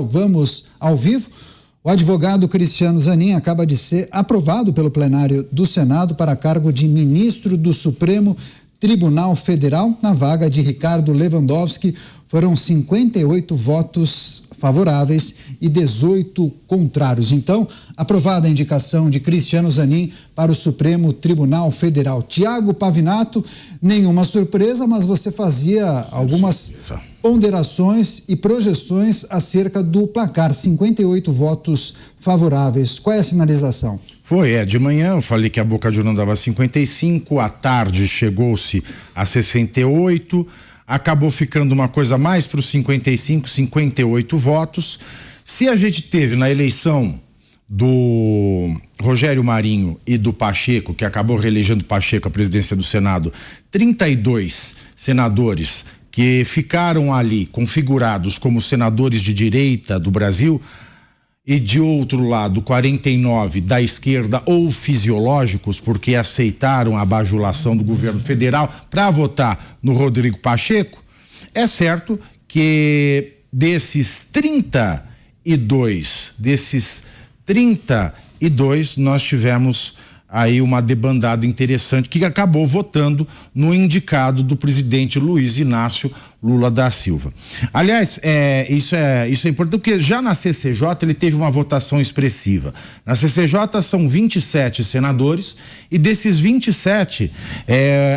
Vamos ao vivo. O advogado Cristiano Zanin acaba de ser aprovado pelo plenário do Senado para cargo de ministro do Supremo Tribunal Federal na vaga de Ricardo Lewandowski. Foram 58 votos favoráveis e 18 contrários. Então, aprovada a indicação de Cristiano Zanin para o Supremo Tribunal Federal. Tiago Pavinato, nenhuma surpresa, mas você fazia algumas ponderações e projeções acerca do placar, 58 votos favoráveis. Qual é a sinalização? De manhã eu falei que a boca de urna dava 55, à tarde chegou-se a 68, acabou ficando uma coisa mais para os 55, 58 votos. Se a gente teve na eleição do Rogério Marinho e do Pacheco, que acabou reelegendo Pacheco à presidência do Senado, 32 senadores que ficaram ali configurados como senadores de direita do Brasil, e de outro lado 49 da esquerda ou fisiológicos, porque aceitaram a bajulação do governo federal para votar no Rodrigo Pacheco, é certo que desses 32 nós tivemos aí uma debandada interessante que acabou votando no indicado do presidente Luiz Inácio Lula da Silva. Aliás, isso é importante porque já na CCJ ele teve uma votação expressiva. Na CCJ são 27 senadores e desses 27,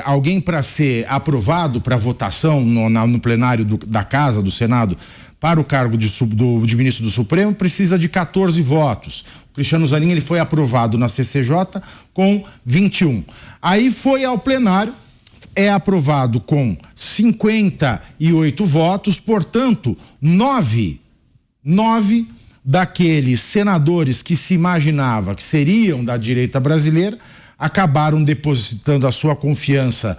alguém para ser aprovado para votação no plenário da Casa, do Senado, para o cargo de ministro do Supremo, precisa de 14 votos. O Cristiano Zanin ele foi aprovado na CCJ com 21. Aí foi ao plenário, é aprovado com 58 votos, portanto, 9 daqueles senadores que se imaginava que seriam da direita brasileira acabaram depositando a sua confiança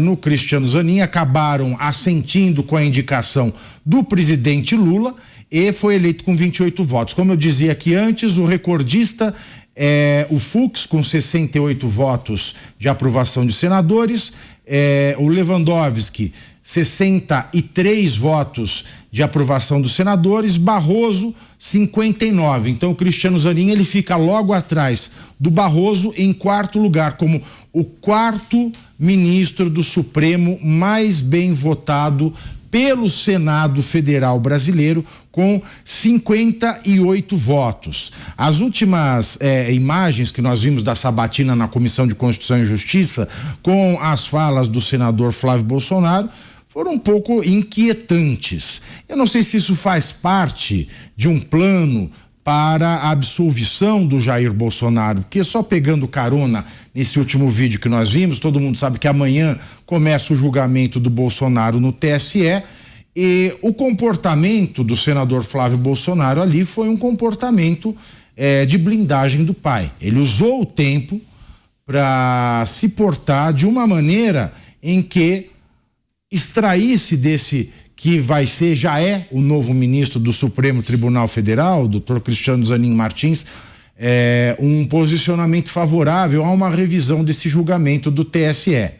no Cristiano Zanin, acabaram assentindo com a indicação do presidente Lula e foi eleito com 28 votos. Como eu dizia aqui antes, o recordista é o Fux, com 68 votos de aprovação de senadores, o Lewandowski, 63 votos de aprovação dos senadores, Barroso, 59. Então o Cristiano Zanin ele fica logo atrás do Barroso em quarto lugar, como o quarto ministro do Supremo mais bem votado pelo Senado Federal Brasileiro, com 58 votos. As últimas imagens que nós vimos da sabatina na Comissão de Constituição e Justiça, com as falas do senador Flávio Bolsonaro, foram um pouco inquietantes. Eu não sei se isso faz parte de um plano para a absolvição do Jair Bolsonaro, porque só pegando carona nesse último vídeo que nós vimos, todo mundo sabe que amanhã começa o julgamento do Bolsonaro no TSE, e o comportamento do senador Flávio Bolsonaro ali foi um comportamento de blindagem do pai. Ele usou o tempo para se portar de uma maneira em que extraísse desse que já é o novo ministro do Supremo Tribunal Federal, doutor Cristiano Zanin Martins, um posicionamento favorável a uma revisão desse julgamento do TSE.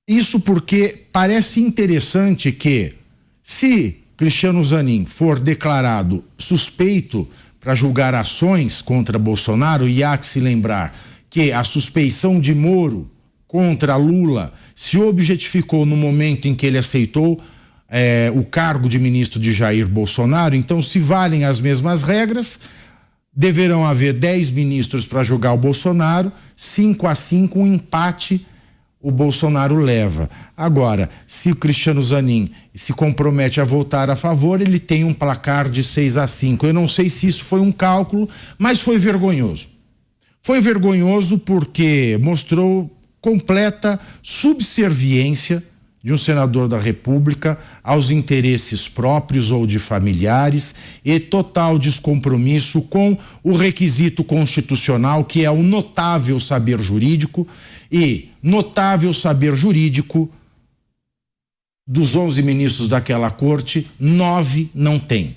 Isso porque parece interessante que, se Cristiano Zanin for declarado suspeito para julgar ações contra Bolsonaro, e há que se lembrar que a suspeição de Moro contra Lula se objetificou no momento em que ele aceitou o cargo de ministro de Jair Bolsonaro, então se valem as mesmas regras, deverão haver 10 ministros para julgar o Bolsonaro, 5-5, um empate o Bolsonaro leva. Agora, se o Cristiano Zanin se compromete a votar a favor, ele tem um placar de 6-5. Eu não sei se isso foi um cálculo, mas foi vergonhoso. Foi vergonhoso porque mostrou completa subserviência de um senador da República aos interesses próprios ou de familiares e total descompromisso com o requisito constitucional, que é o notável saber jurídico, e notável saber jurídico dos 11 ministros daquela corte, 9 não tem.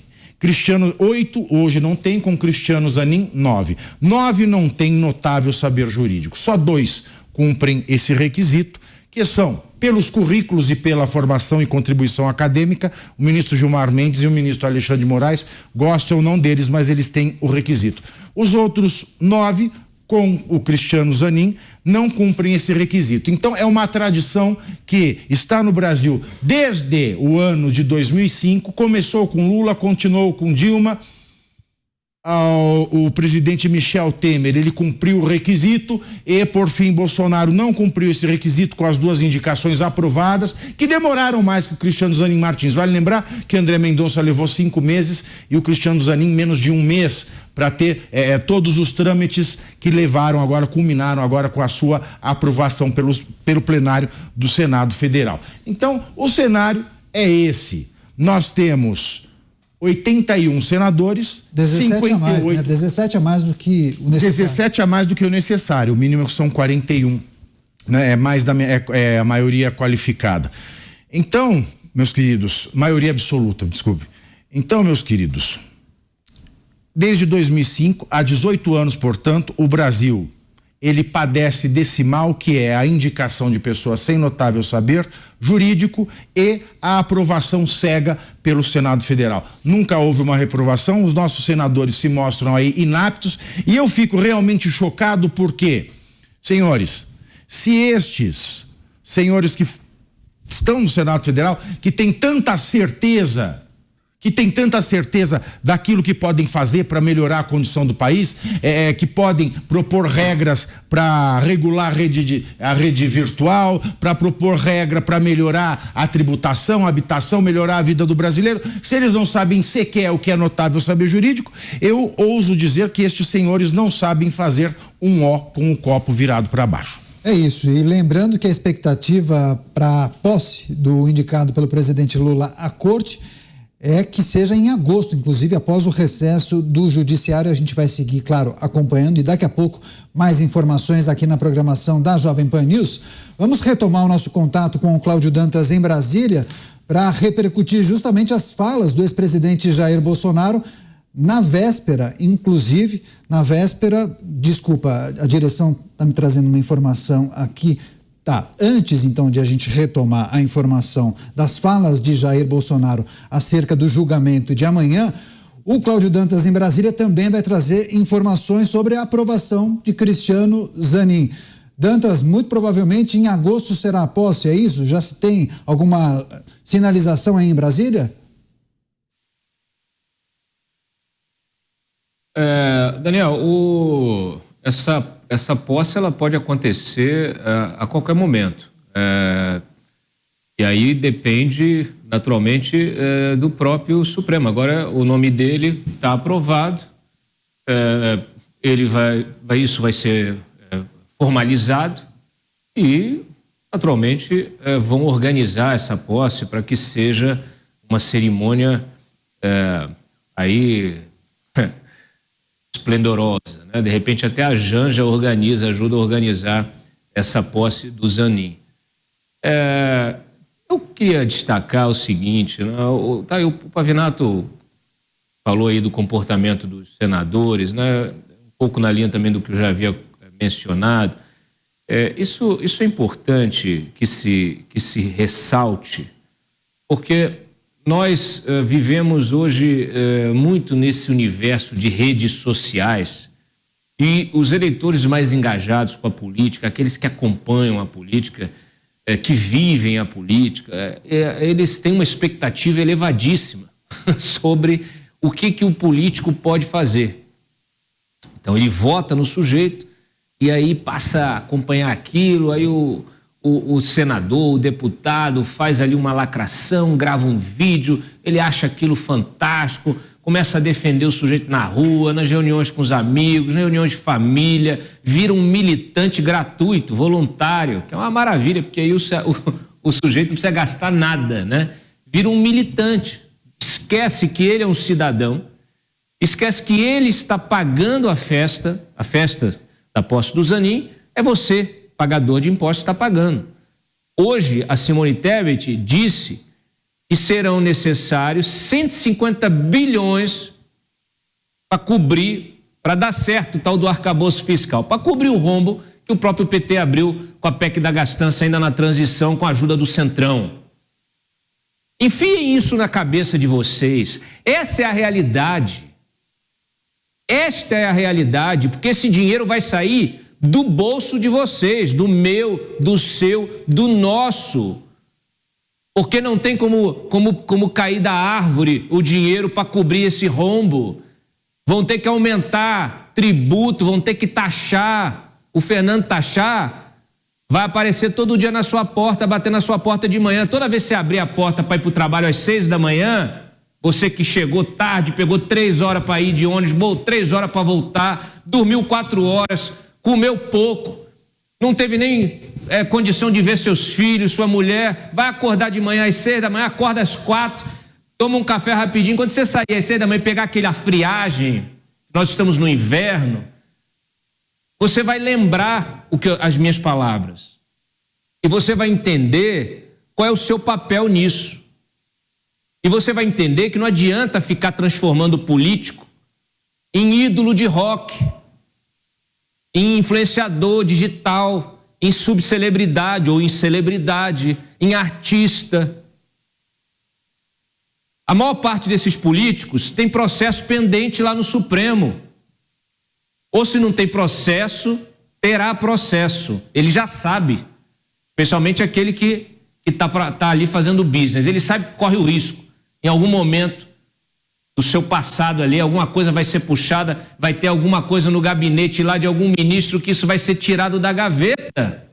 8 hoje não tem, com Cristiano Zanin 9. 9 não tem notável saber jurídico, só 2 cumprem esse requisito, que são, pelos currículos e pela formação e contribuição acadêmica, o ministro Gilmar Mendes e o ministro Alexandre de Moraes, gostam ou não deles, mas eles têm o requisito. Os outros 9, com o Cristiano Zanin, não cumprem esse requisito. Então, é uma tradição que está no Brasil desde o ano de 2005, começou com Lula, continuou com Dilma. O presidente Michel Temer, ele cumpriu o requisito e, por fim, Bolsonaro não cumpriu esse requisito com as 2 indicações aprovadas, que demoraram mais que o Cristiano Zanin Martins. Vale lembrar que André Mendonça levou 5 meses e o Cristiano Zanin menos de 1 mês para ter todos os trâmites que levaram agora, culminaram agora com a sua aprovação pelo plenário do Senado Federal. Então, o cenário é esse. Nós temos 81 senadores, 17 58, a mais, né? 17 a mais do que o necessário. 17 a mais do que o necessário. O mínimo são 41, né? É a maioria qualificada. Então, meus queridos, maioria absoluta, desculpe. Então, meus queridos, desde 2005, há 18 anos, portanto, o Brasil, ele padece desse mal que é a indicação de pessoas sem notável saber jurídico e a aprovação cega pelo Senado Federal. Nunca houve uma reprovação, os nossos senadores se mostram aí inaptos e eu fico realmente chocado porque, senhores, se estes senhores que estão no Senado Federal, que têm tanta certeza daquilo que podem fazer para melhorar a condição do país, que podem propor regras para regular a rede virtual, para propor regra para melhorar a tributação, a habitação, melhorar a vida do brasileiro. Se eles não sabem sequer o que é notável saber jurídico, eu ouso dizer que estes senhores não sabem fazer um O com o copo virado para baixo. É isso, e lembrando que a expectativa para a posse do indicado pelo presidente Lula à corte é que seja em agosto, inclusive após o recesso do judiciário. A gente vai seguir, claro, acompanhando e daqui a pouco mais informações aqui na programação da Jovem Pan News. Vamos retomar o nosso contato com o Cláudio Dantas em Brasília para repercutir justamente as falas do ex-presidente Jair Bolsonaro na véspera, inclusive, desculpa, a direção está me trazendo uma informação aqui. Tá, antes então de a gente retomar a informação das falas de Jair Bolsonaro acerca do julgamento de amanhã, o Cláudio Dantas em Brasília também vai trazer informações sobre a aprovação de Cristiano Zanin. Dantas, muito provavelmente em agosto será a posse, é isso? Já se tem alguma sinalização aí em Brasília? Daniel, essa posse ela pode acontecer a qualquer momento. E aí depende, naturalmente, do próprio Supremo. Agora, o nome dele está aprovado, isso vai ser formalizado e, naturalmente, vão organizar essa posse para que seja uma cerimônia esplendorosa, né? De repente até a Janja ajuda a organizar essa posse do Zanin. Eu queria destacar o seguinte, né? O Pavinato falou aí do comportamento dos senadores, né? Um pouco na linha também do que eu já havia mencionado. Isso é importante que se ressalte, porque nós vivemos hoje muito nesse universo de redes sociais e os eleitores mais engajados com a política, aqueles que acompanham a política, que vivem a política, eles têm uma expectativa elevadíssima sobre o que o político pode fazer. Então ele vota no sujeito e aí passa a acompanhar aquilo, aí o senador, o deputado faz ali uma lacração, grava um vídeo, ele acha aquilo fantástico, começa a defender o sujeito na rua, nas reuniões com os amigos, nas reuniões de família, vira um militante gratuito, voluntário, que é uma maravilha, porque aí o sujeito não precisa gastar nada, né? Vira um militante, esquece que ele é um cidadão, esquece que ele está pagando a festa da posse do Zanin, é você, pagador de impostos, está pagando. Hoje, a Simone Tebet disse que serão necessários 150 bilhões para cobrir, para dar certo o tal do arcabouço fiscal, para cobrir o rombo que o próprio PT abriu com a PEC da gastança ainda na transição com a ajuda do Centrão. Enfiem isso na cabeça de vocês. Essa é a realidade. Esta é a realidade, porque esse dinheiro vai sair do bolso de vocês, do meu, do seu, do nosso. Porque não tem como cair da árvore o dinheiro para cobrir esse rombo. Vão ter que aumentar tributo, vão ter que taxar. O Fernando taxar vai aparecer todo dia na sua porta, bater na sua porta de manhã. Toda vez que você abrir a porta para ir para o trabalho às 6 da manhã, você que chegou tarde, pegou 3 horas para ir de ônibus, 3 horas para voltar, dormiu 4 horas, comeu pouco, não teve nem condição de ver seus filhos, sua mulher, vai acordar de manhã às 6 da manhã, acorda às 4, toma um café rapidinho. Quando você sair às 6 da manhã e pegar aquela friagem, nós estamos no inverno, você vai lembrar as minhas palavras e você vai entender qual é o seu papel nisso. E você vai entender que não adianta ficar transformando o político em ídolo de rock, em influenciador digital, em subcelebridade ou em celebridade, em artista. A maior parte desses políticos tem processo pendente lá no Supremo. Ou se não tem processo, terá processo. Ele já sabe, especialmente aquele que tá ali fazendo business. Ele sabe que corre o risco. Em algum momento do seu passado ali, alguma coisa vai ser puxada, vai ter alguma coisa no gabinete lá de algum ministro que isso vai ser tirado da gaveta.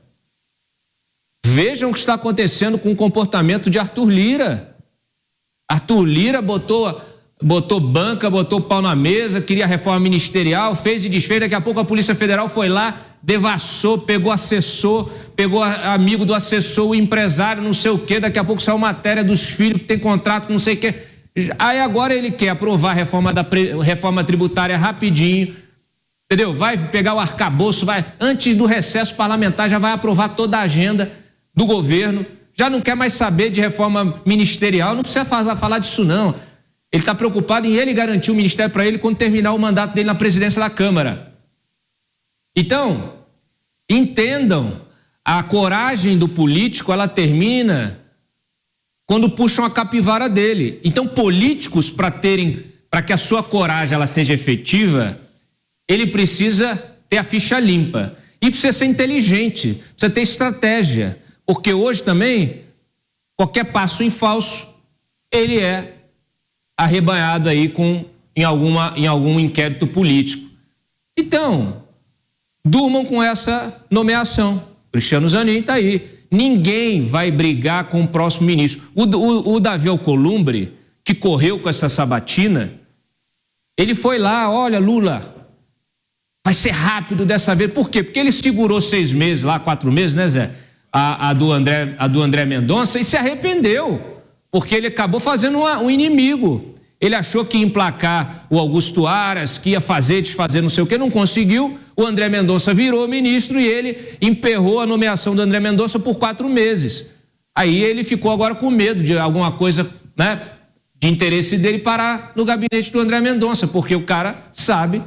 Vejam o que está acontecendo com o comportamento de Arthur Lira. Arthur Lira botou banca, botou pau na mesa, queria reforma ministerial, fez e desfez. Daqui a pouco a Polícia Federal foi lá, devassou, pegou assessor, pegou amigo do assessor, o empresário, não sei o quê. Daqui a pouco saiu matéria dos filhos que tem contrato com não sei o quê. Aí agora ele quer aprovar a reforma tributária rapidinho, entendeu? Vai pegar o arcabouço, antes do recesso parlamentar já vai aprovar toda a agenda do governo. Já não quer mais saber de reforma ministerial, não precisa falar disso não. Ele está preocupado em ele garantir o ministério para ele quando terminar o mandato dele na presidência da Câmara. Então, entendam, a coragem do político, ela termina quando puxam a capivara dele. Então, políticos, para que a sua coragem ela seja efetiva, ele precisa ter a ficha limpa. E precisa ser inteligente, precisa ter estratégia. Porque hoje também, qualquer passo em falso, ele é arrebanhado aí em algum inquérito político. Então, durmam com essa nomeação. Cristiano Zanin está aí. Ninguém vai brigar com o próximo ministro. O Davi Alcolumbre, que correu com essa sabatina, ele foi lá, olha, Lula, vai ser rápido dessa vez. Por quê? Porque ele segurou 6 meses lá, 4 meses, né, Zé? A do André Mendonça, e se arrependeu, porque ele acabou fazendo um inimigo. Ele achou que ia emplacar o Augusto Aras, que ia desfazer não sei o que, não conseguiu. O André Mendonça virou ministro e ele emperrou a nomeação do André Mendonça por 4 meses. Aí ele ficou agora com medo de alguma coisa, né, de interesse dele parar no gabinete do André Mendonça, porque o cara sabe,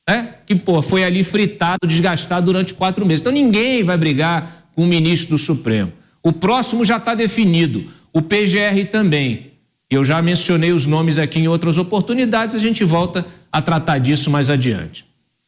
né, que foi ali fritado, desgastado durante 4 meses. Então ninguém vai brigar com o ministro do Supremo. O próximo já está definido, o PGR também. Eu já mencionei os nomes aqui em outras oportunidades, a gente volta a tratar disso mais adiante.